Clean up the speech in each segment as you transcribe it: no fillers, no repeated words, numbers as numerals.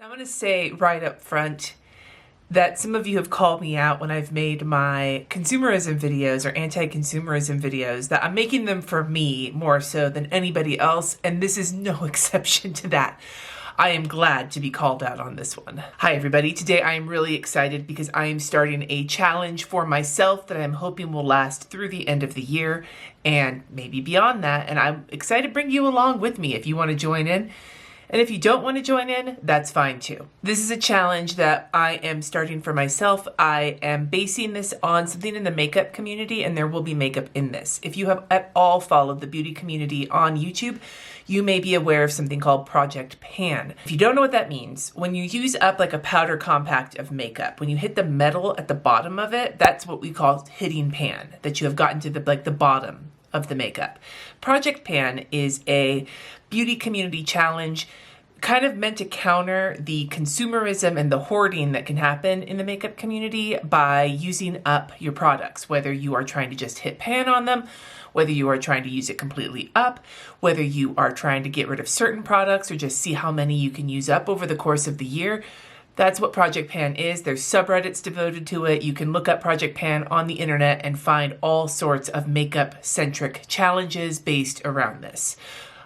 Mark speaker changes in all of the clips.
Speaker 1: I'm going to say right up front that some of you have called me out when I've made my consumerism videos or anti-consumerism videos, that I'm making them for me more so than anybody else, and this is no exception to that. I am glad to be called out on this one. Hi everybody, today I am really excited because I am starting a challenge for myself that I'm hoping will last through the end of the year and maybe beyond that, and I'm excited to bring you along with me if you want to join in. And if you don't want to join in, that's fine too. This is a challenge that I am starting for myself. I am basing this on something in the makeup community, and there will be makeup in this. If you have at all followed the beauty community on YouTube, you may be aware of something called Project Pan. If you don't know what that means, when you use up like a powder compact of makeup, when you hit the metal at the bottom of it, that's what we call hitting pan, that you have gotten to the bottom of the makeup. Project Pan is a beauty community challenge kind of meant to counter the consumerism and the hoarding that can happen in the makeup community by using up your products, whether you are trying to just hit pan on them, whether you are trying to use it completely up, whether you are trying to get rid of certain products or just see how many you can use up over the course of the year. That's what Project Pan is. There's subreddits devoted to it. You can look up Project Pan on the internet and find all sorts of makeup-centric challenges based around this.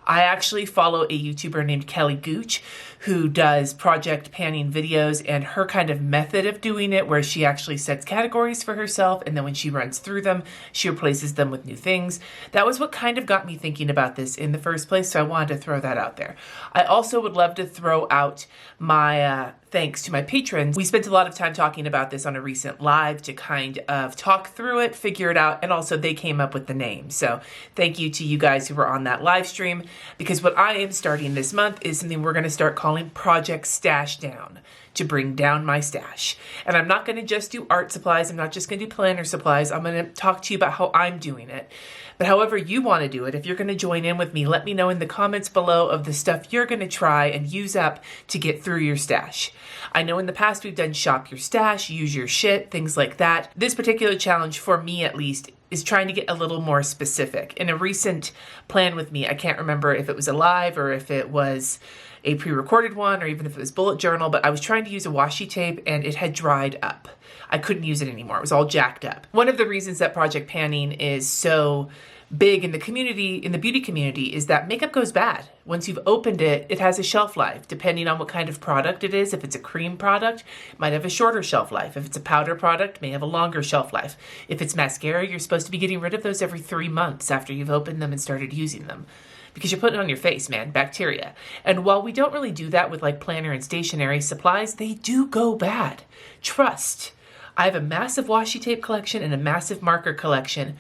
Speaker 1: I actually follow a YouTuber named Kelly Gooch who does project panning videos, and her kind of method of doing it, where she actually sets categories for herself and then when she runs through them, she replaces them with new things. That was what kind of got me thinking about this in the first place, so I wanted to throw that out there. I also would love to throw out my thanks to my patrons. We spent a lot of time talking about this on a recent live to kind of talk through it, figure it out, and also they came up with the name. So thank you to you guys who were on that live stream, because what I am starting this month is something we're going to start calling Project Stashdown, to bring down my stash. And I'm not going to just do art supplies. I'm not just going to do planner supplies. I'm going to talk to you about how I'm doing it. But however you want to do it, if you're going to join in with me, let me know in the comments below of the stuff you're going to try and use up to get through your stash. I know in the past we've done shop your stash, use your shit, things like that. This particular challenge, for me at least, is trying to get a little more specific. In a recent plan with me, I can't remember if it was a live or if it was a pre-recorded one or even if it was bullet journal, but I was trying to use a washi tape and it had dried up. I couldn't use it anymore. It was all jacked up. One of the reasons that Project Panning is so big in the community, in the beauty community, is that makeup goes bad. Once you've opened it, it has a shelf life, depending on what kind of product it is. If it's a cream product, it might have a shorter shelf life. If it's a powder product, it may have a longer shelf life. If it's mascara, you're supposed to be getting rid of those every 3 months after you've opened them and started using them, because you're putting it on your face, man, bacteria. And while we don't really do that with like planner and stationery supplies, they do go bad. Trust. I have a massive washi tape collection and a massive marker collection.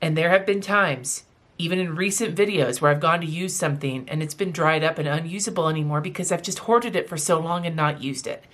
Speaker 1: And there have been times, even in recent videos, where I've gone to use something and it's been dried up and unusable anymore because I've just hoarded it for so long and not used it.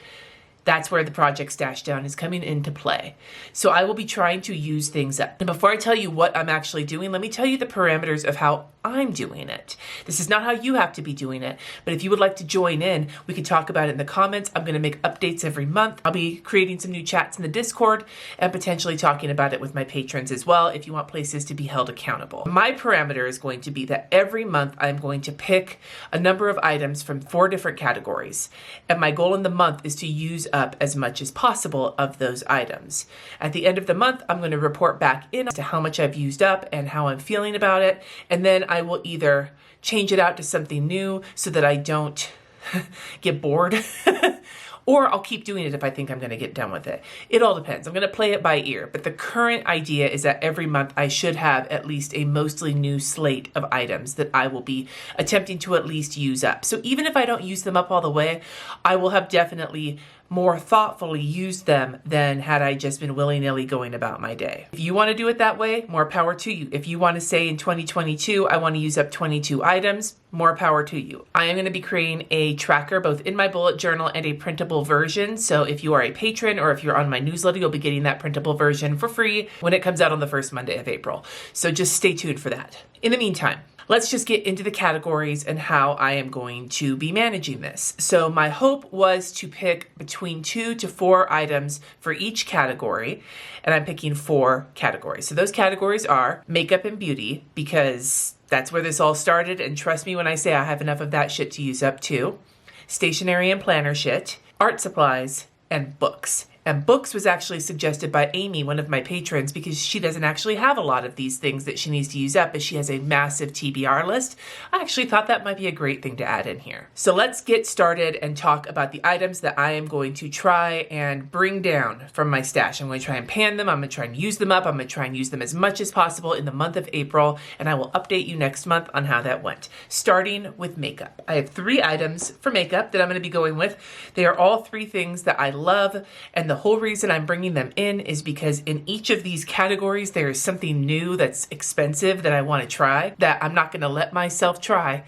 Speaker 1: That's where the Project Stashdown is coming into play. So I will be trying to use things up. And before I tell you what I'm actually doing, let me tell you the parameters of how I'm doing it. This is not how you have to be doing it, but if you would like to join in, we can talk about it in the comments. I'm going to make updates every month. I'll be creating some new chats in the Discord and potentially talking about it with my patrons as well if you want places to be held accountable. My parameter is going to be that every month I'm going to pick a number of items from 4 different categories. And my goal in the month is to use up as much as possible of those items. At the end of the month, I'm going to report back in as to how much I've used up and how I'm feeling about it. And then I will either change it out to something new so that I don't get bored, or I'll keep doing it if I think I'm going to get done with it. It all depends. I'm going to play it by ear, but the current idea is that every month I should have at least a mostly new slate of items that I will be attempting to at least use up. So even if I don't use them up all the way, I will have definitely more thoughtfully used them than had I just been willy-nilly going about my day. If you want to do it that way, more power to you. If you want to say in 2022, I want to use up 22 items, more power to you. I am going to be creating a tracker both in my bullet journal and a printable version. So if you are a patron or if you're on my newsletter, you'll be getting that printable version for free when it comes out on the first Monday of April. So just stay tuned for that. In the meantime, let's just get into the categories and how I am going to be managing this. So my hope was to pick between 2 to 4 items for each category, and I'm picking 4 categories. So those categories are makeup and beauty, because that's where this all started, and trust me when I say I have enough of that shit to use up too. stationery and planner shit, art supplies, and books. And books was actually suggested by Amy, one of my patrons, because she doesn't actually have a lot of these things that she needs to use up, but she has a massive TBR list. I actually thought that might be a great thing to add in here. So let's get started and talk about the items that I am going to try and bring down from my stash. I'm going to try and pan them. I'm going to try and use them up. I'm going to try and use them as much as possible in the month of April, and I will update you next month on how that went. Starting with makeup. I have 3 items for makeup that I'm going to be going with. They are all 3 things that I love, and the whole reason I'm bringing them in is because in each of these categories there is something new that's expensive that I want to try that I'm not going to let myself try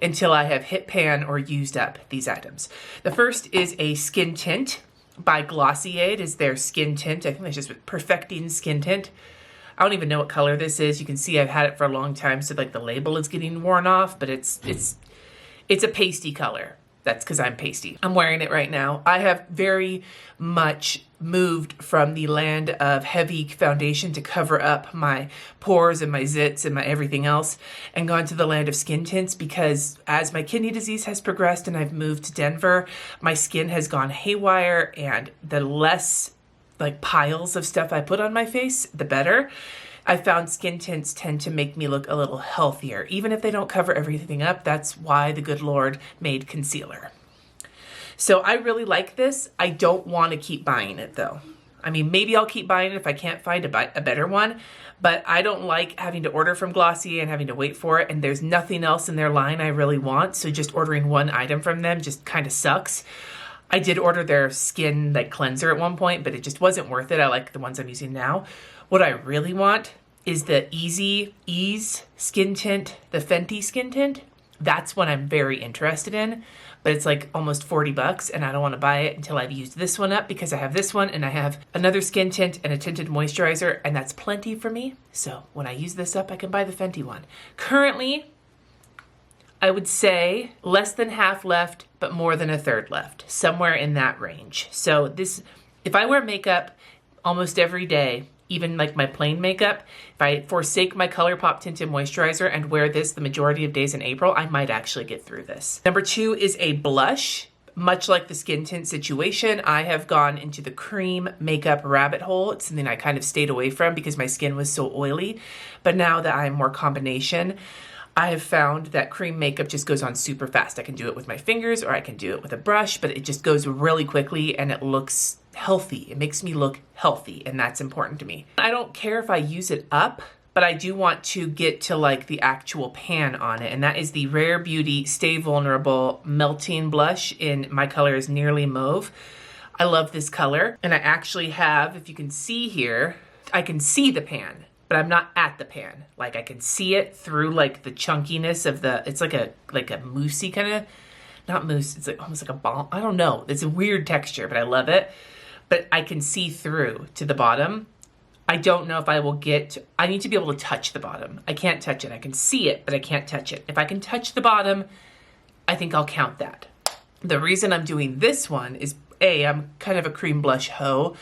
Speaker 1: until I have hit pan or used up these items. The first is a skin tint by Glossier. It is their skin tint. I think that's just Perfecting Skin Tint. I don't even know what color this is. You can see I've had it for a long time, so like the label is getting worn off, but it's a pasty color. That's because I'm pasty. I'm wearing it right now. I have very much moved from the land of heavy foundation to cover up my pores and my zits and my everything else, and gone to the land of skin tints because as my kidney disease has progressed and I've moved to Denver, my skin has gone haywire, and the less like piles of stuff I put on my face, the better. I found skin tints tend to make me look a little healthier. Even if they don't cover everything up, that's why the good Lord made concealer. So I really like this. I don't want to keep buying it though. I mean, maybe I'll keep buying it if I can't find a better one, but I don't like having to order from Glossier and having to wait for it, and there's nothing else in their line I really want, so just ordering one item from them just kind of sucks. I did order their skin like cleanser at one point, but it just wasn't worth it. I like the ones I'm using now. What I really want is the Ease skin tint, the Fenty skin tint. That's what I'm very interested in, but it's like almost $40 and I don't want to buy it until I've used this one up because I have this one and I have another skin tint and a tinted moisturizer, and that's plenty for me. So when I use this up, I can buy the Fenty one. Currently, I would say less than half left, but more than a third left, somewhere in that range. So this, if I wear makeup almost every day, even like my plain makeup, if I forsake my ColourPop tinted moisturizer and wear this the majority of days in April, I might actually get through this. Number 2 is a blush. Much like the skin tint situation, I have gone into the cream makeup rabbit hole. It's something I kind of stayed away from because my skin was so oily. But now that I'm more combination, I have found that cream makeup just goes on super fast. I can do it with my fingers or I can do it with a brush, but it just goes really quickly and it looks healthy. It makes me look healthy, and that's important to me. I don't care if I use it up, but I do want to get to like the actual pan on it, and that is the Rare Beauty Stay Vulnerable Melting Blush in my color is Nearly Mauve. I love this color, and I actually have, if you can see here, I can see the pan, but I'm not at the pan. Like I can see it through like the chunkiness of the, it's like a moussey kind of, not mousse, it's like almost like a ball. I don't know. It's a weird texture, but I love it. But I can see through to the bottom. I don't know if I will get, I need to be able to touch the bottom. I can't touch it. I can see it, but I can't touch it. If I can touch the bottom, I think I'll count that. The reason I'm doing this one is A, I'm kind of a cream blush hoe.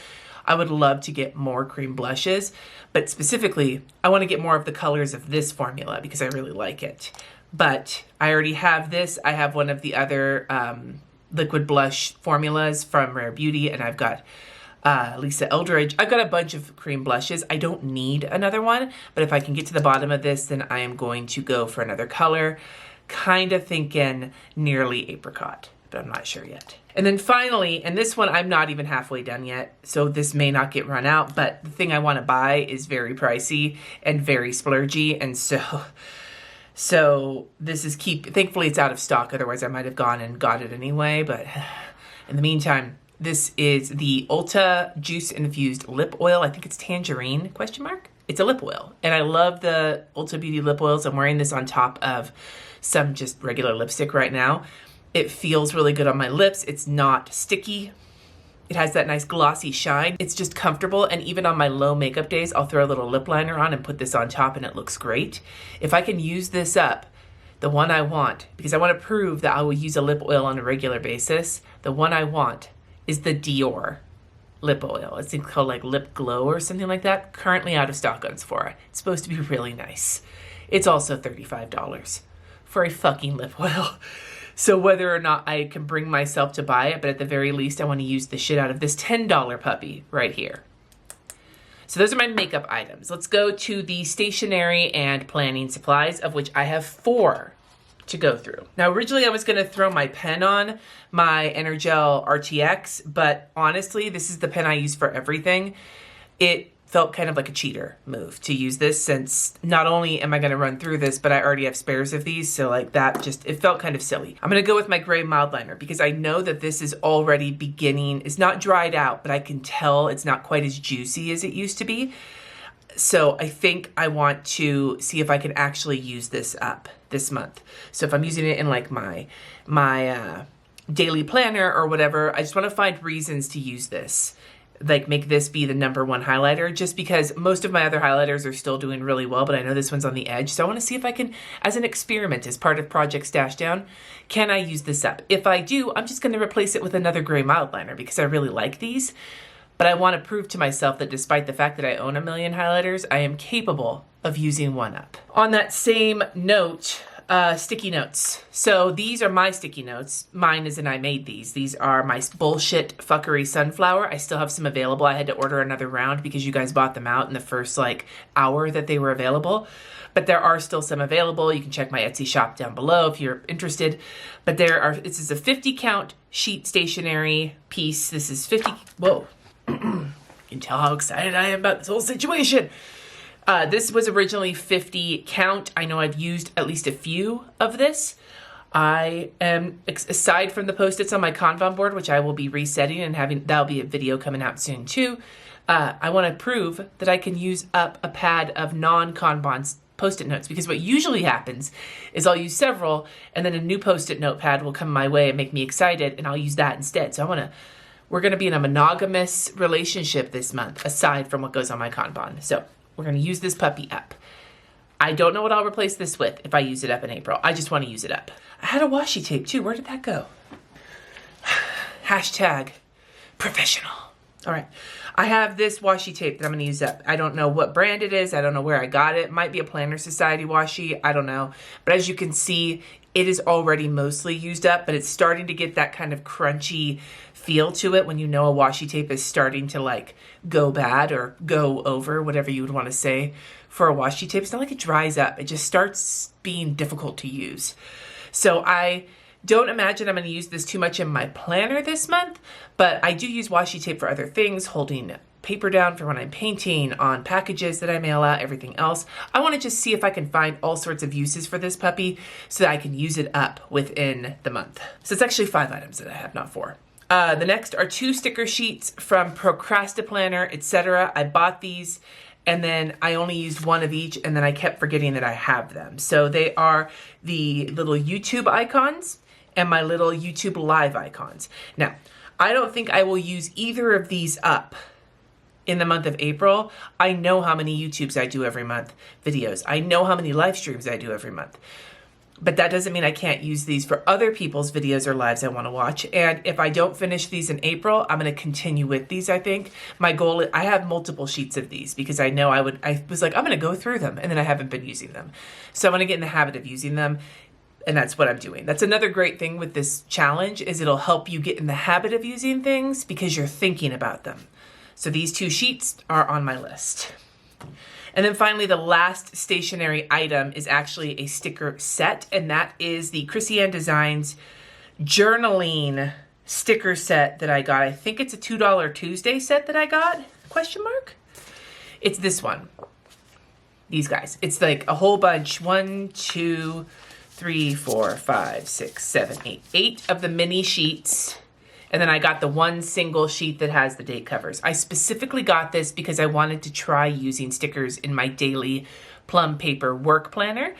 Speaker 1: I would love to get more cream blushes, but specifically, I want to get more of the colors of this formula because I really like it. But I already have this. I have one of the other liquid blush formulas from Rare Beauty, and I've got Lisa Eldridge. I've got a bunch of cream blushes. I don't need another one, but if I can get to the bottom of this, then I am going to go for another color. Kind of thinking Nearly Apricot, but I'm not sure yet. And then finally, and this one I'm not even halfway done yet, so this may not get run out, but the thing I want to buy is very pricey and very splurgy, and so this is thankfully it's out of stock, otherwise I might have gone and got it anyway, but in the meantime, this is the Ulta Juice Infused Lip Oil. I think it's Tangerine, ? It's a lip oil, and I love the Ulta Beauty lip oils. I'm wearing this on top of some just regular lipstick right now. It feels really good on my lips. It's not sticky. It has that nice glossy shine. It's just comfortable, and even on my low makeup days, I'll throw a little lip liner on and put this on top and it looks great. If I can use this up, the one I want, because I want to prove that I will use a lip oil on a regular basis, the one I want is the Dior lip oil. It's called like Lip Glow or something like that. Currently out of stock on Sephora. It's supposed to be really nice. It's also $35 for a fucking lip oil. So whether or not I can bring myself to buy it, but at the very least, I want to use the shit out of this $10 puppy right here. So those are my makeup items. Let's go to the stationery and planning supplies, of which I have 4 to go through. Now, originally I was gonna throw my pen on, my Energel RTX, but honestly, this is the pen I use for everything. It felt kind of like a cheater move to use this, since not only am I gonna run through this, but I already have spares of these, so like that just, it felt kind of silly. I'm gonna go with my gray mild liner because I know that this is already beginning, it's not dried out, but I can tell it's not quite as juicy as it used to be. So I think I want to see if I can actually use this up this month. So if I'm using it in like my daily planner or whatever, I just want to find reasons to use this. Like make this be the #1 highlighter, just because most of my other highlighters are still doing really well, but I know this one's on the edge. So I want to see if I can, as an experiment, as part of Project Stashdown, can I use this up? If I do, I'm just going to replace it with another gray mild liner because I really like these. But I want to prove to myself that despite the fact that I own a million highlighters, I am capable of using one up. On that same note, sticky notes. So these are my sticky notes. Mine is, and I made these. These are my bullshit fuckery sunflower. I still have some available. I had to order another round because you guys bought them out in the first like hour that they were available. But there are still some available. You can check my Etsy shop down below if you're interested. But this is a 50 count sheet stationery piece. This is 50, whoa. You can tell how excited I am about this whole situation. This was originally 50 count. I know I've used at least a few of this. I am, aside from the Post-its on my Kanban board, which I will be resetting and having, that'll be a video coming out soon too. I want to prove that I can use up a pad of non-Kanban Post-it notes, because what usually happens is I'll use several and then a new Post-it notepad will come my way and make me excited and I'll use that instead. So we're going to be in a monogamous relationship this month, aside from what goes on my Kanban. So we're going to use this puppy up. I don't know what I'll replace this with if I use it up in April. I just want to use it up. I had a washi tape too. Where did that go? Hashtag professional. All right. I have this washi tape that I'm going to use up. I don't know what brand it is. I don't know where I got it. It might be a Planner Society washi. I don't know. But as you can see, it is already mostly used up, but it's starting to get that kind of crunchy feel to it when you know a washi tape is starting to like go bad or go over, whatever you would want to say for a washi tape. It's not like it dries up. It just starts being difficult to use. So I don't imagine I'm going to use this too much in my planner this month, but I do use washi tape for other things, holding paper down for when I'm painting, on packages that I mail out, everything else. I want to just see if I can find all sorts of uses for this puppy so that I can use it up within the month. So it's actually 5 items that I have, not 4. The next are 2 sticker sheets from Procrastiplanner, etc. I bought these and then I only used 1 of each and then I kept forgetting that I have them. So they are the little YouTube icons and my little YouTube live icons. Now, I don't think I will use either of these up in the month of April. I know how many YouTubes I do every month, videos. I know how many live streams I do every month. But that doesn't mean I can't use these for other people's videos or lives I want to watch. And if I don't finish these in April, I'm going to continue with these, I think. My goal, I have multiple sheets of these because I know I was like, I'm going to go through them. And then I haven't been using them. So I want to get in the habit of using them. And that's what I'm doing. That's another great thing with this challenge is it'll help you get in the habit of using things because you're thinking about them. So these 2 sheets are on my list. And then finally, the last stationery item is actually a sticker set, and that is the Krissyanne Designs journaling sticker set that I got. I think it's a $2 Tuesday set that I got, question mark? It's this one. These guys. It's like a whole bunch. 1, 2, 3, 4, 5, 6, 7, 8. 8 of the mini sheets. And then I got the 1 single sheet that has the date covers. I specifically got this because I wanted to try using stickers in my daily plum paper work planner.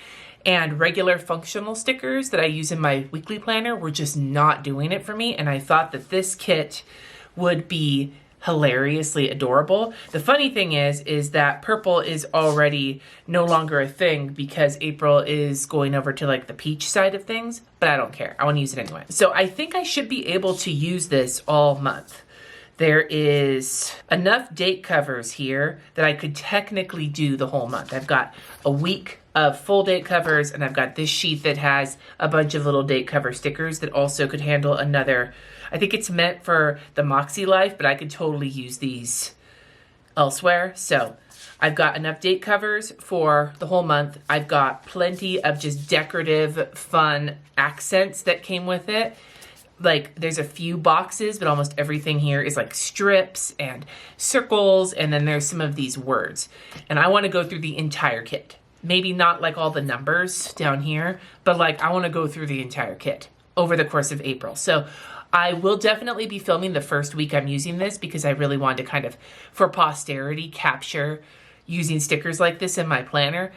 Speaker 1: And regular functional stickers that I use in my weekly planner were just not doing it for me. And I thought that this kit would be hilariously adorable. The funny thing is that purple is already no longer a thing because April is going over to like the peach side of things, but I don't care. I want to use it anyway. So I think I should be able to use this all month. There is enough date covers here that I could technically do the whole month. I've got a week of full date covers, and I've got this sheet that has a bunch of little date cover stickers that also could handle another. I think it's meant for the Moxie Life, but I could totally use these elsewhere. So I've got enough date covers for the whole month. I've got plenty of just decorative, fun accents that came with it. Like, there's a few boxes, but almost everything here is like strips and circles, and then there's some of these words. And I want to go through the entire kit. Maybe not like all the numbers down here, but like I want to go through the entire kit over the course of April. So I will definitely be filming the first week I'm using this because I really wanted to kind of, for posterity, capture using stickers like this in my planner.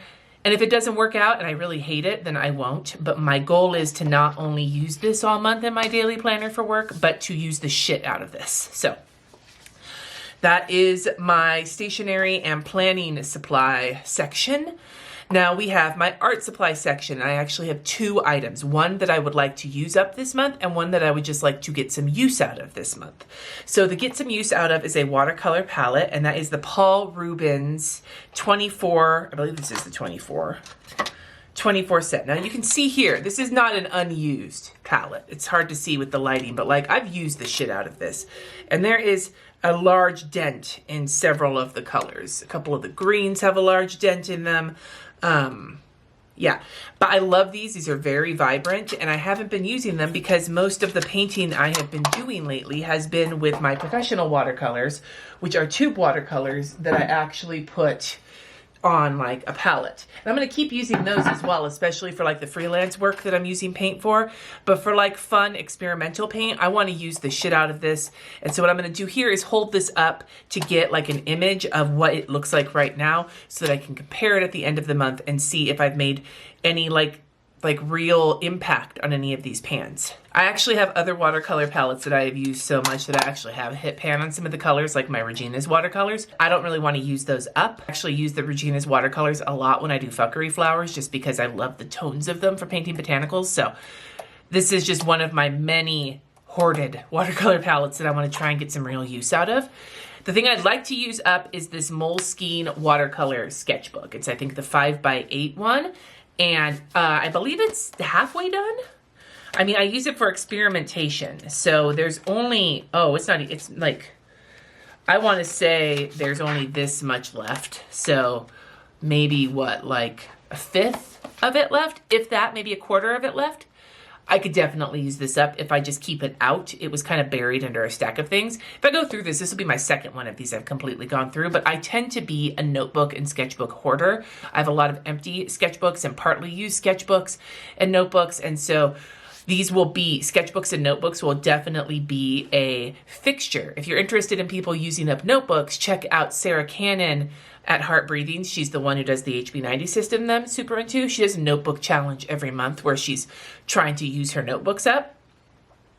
Speaker 1: And if it doesn't work out and I really hate it, then I won't. But my goal is to not only use this all month in my daily planner for work, but to use the shit out of this. So that is my stationery and planning supply section. Now we have my art supply section. I actually have 2 items, one that I would like to use up this month and one that I would just like to get some use out of this month. So the get some use out of is a watercolor palette, and that is the Paul Rubens 24, I believe this is the 24 set. Now you can see here, this is not an unused palette. It's hard to see with the lighting, but like I've used the shit out of this. And there is a large dent in several of the colors. A couple of the greens have a large dent in them. Yeah, but I love these. These are very vibrant, and I haven't been using them because most of the painting I have been doing lately has been with my professional watercolors, which are tube watercolors that I actually put on like a palette. And I'm going to keep using those as well, especially for like the freelance work that I'm using paint for. But for like fun experimental paint, I want to use the shit out of this. And so what I'm going to do here is hold this up to get like an image of what it looks like right now so that I can compare it at the end of the month and see if I've made any like real impact on any of these pans. I actually have other watercolor palettes that I have used so much that I actually have a hit pan on some of the colors, like my Regina's watercolors. I don't really want to use those up. I actually use the Regina's watercolors a lot when I do fuckery flowers, just because I love the tones of them for painting botanicals. So this is just one of my many hoarded watercolor palettes that I want to try and get some real use out of. The thing I'd like to use up is this Moleskine watercolor sketchbook. It's, I think, the 5x8 one. And I believe it's halfway done. I mean, I use it for experimentation. So there's only, oh, it's not, it's like, I want to say there's only this much left. So maybe what, like a fifth of it left? If that, maybe a quarter of it left. I could definitely use this up if I just keep it out. It was kind of buried under a stack of things. If I go through this, this will be my second one of these I've completely gone through, but I tend to be a notebook and sketchbook hoarder. I have a lot of empty sketchbooks and partly used sketchbooks and notebooks, and so these will be, sketchbooks and notebooks will definitely be a fixture. If you're interested in people using up notebooks, check out Sarah Cannon at Heart Breathing. She's the one who does the HB90 system that I'm super into. She does a notebook challenge every month where she's trying to use her notebooks up.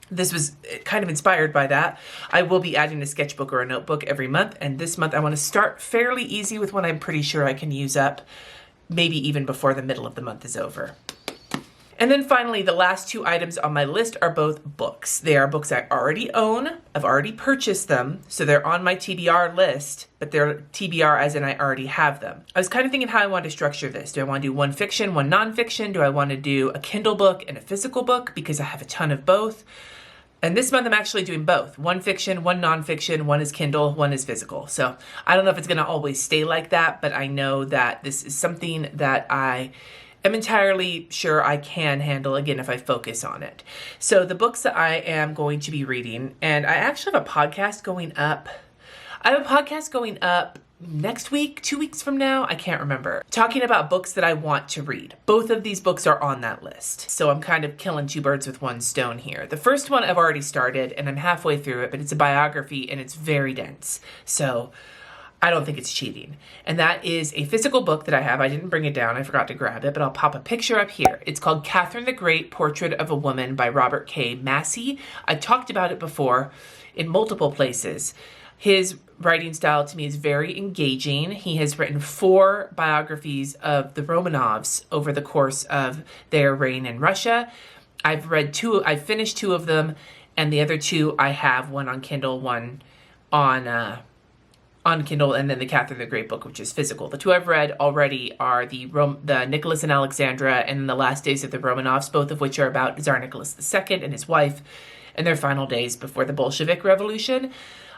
Speaker 1: This was kind of inspired by that. I will be adding a sketchbook or a notebook every month, and this month I want to start fairly easy with one I'm pretty sure I can use up, maybe even before the middle of the month is over. And then finally, the last 2 items on my list are both books. They are books I already own. I've already purchased them, so they're on my TBR list, but they're TBR as in I already have them. I was kind of thinking how I want to structure this. Do I want to do one fiction, one nonfiction? Do I want to do a Kindle book and a physical book because I have a ton of both? And this month I'm actually doing both. One fiction, one nonfiction, one is Kindle, one is physical. So I don't know if it's going to always stay like that, but I know that this is something that I'm entirely sure I can handle, again, if I focus on it. So the books that I am going to be reading, and I actually have a podcast going up. I have a podcast going up next week, 2 weeks from now, I can't remember, talking about books that I want to read. Both of these books are on that list. So I'm kind of killing 2 birds with 1 stone here. The first one I've already started, and I'm halfway through it, but it's a biography, and it's very dense. So I don't think it's cheating. And that is a physical book that I have. I didn't bring it down. I forgot to grab it, but I'll pop a picture up here. It's called Catherine the Great, Portrait of a Woman by Robert K. Massey. I've talked about it before in multiple places. His writing style to me is very engaging. He has written 4 biographies of the Romanovs over the course of their reign in Russia. I've finished 2 of them, and the other 2 I have, one on Kindle, one on Kindle, and then the Catherine the Great book, which is physical. The two I've read already are the Nicholas and Alexandra and The Last Days of the Romanovs, both of which are about Tsar Nicholas II and his wife and their final days before the Bolshevik Revolution.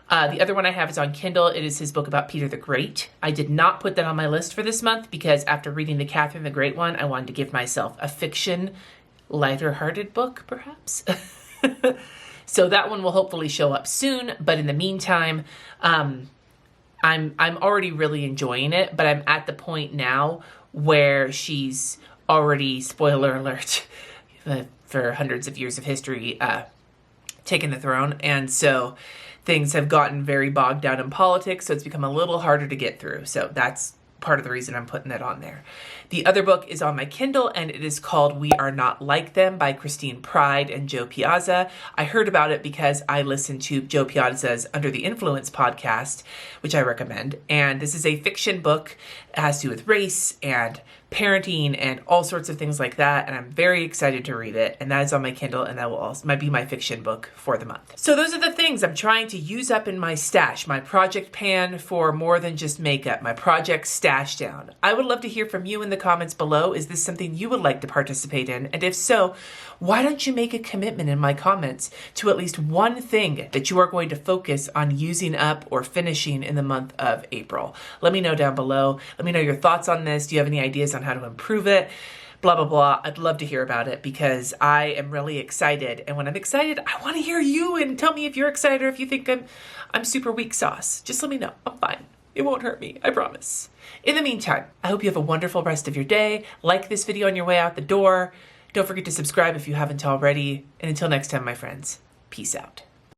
Speaker 1: The other one I have is on Kindle. It is his book about Peter the Great. I did not put that on my list for this month because after reading the Catherine the Great one, I wanted to give myself a fiction, lighter-hearted book, perhaps. So that one will hopefully show up soon, but in the meantime, I'm already really enjoying it, but I'm at the point now where she's already, spoiler alert, for hundreds of years of history, taken the throne. And so things have gotten very bogged down in politics, so it's become a little harder to get through. So that's part of the reason I'm putting it on there. The other book is on my Kindle, and it is called We Are Not Like Them by Christine Pride and Joe Piazza. I heard about it because I listened to Joe Piazza's Under the Influence podcast, which I recommend. And this is a fiction book. It has to do with race and parenting and all sorts of things like that, and I'm very excited to read it, and that is on my Kindle, and that will also might be my fiction book for the month. So those are the things I'm trying to use up in my stash, my project pan for more than just makeup, my project Stashdown. I would love to hear from you in the comments below. Is this something you would like to participate in? And if so, why don't you make a commitment in my comments to at least one thing that you are going to focus on using up or finishing in the month of April? Let me know down below. Let me know your thoughts on this. Do you have any ideas on how to improve it? Blah, blah, blah. I'd love to hear about it because I am really excited. And when I'm excited, I want to hear you and tell me if you're excited or if you think I'm super weak sauce. Just let me know. I'm fine. It won't hurt me. I promise. In the meantime, I hope you have a wonderful rest of your day. Like this video on your way out the door. Don't forget to subscribe if you haven't already. And until next time, my friends, peace out.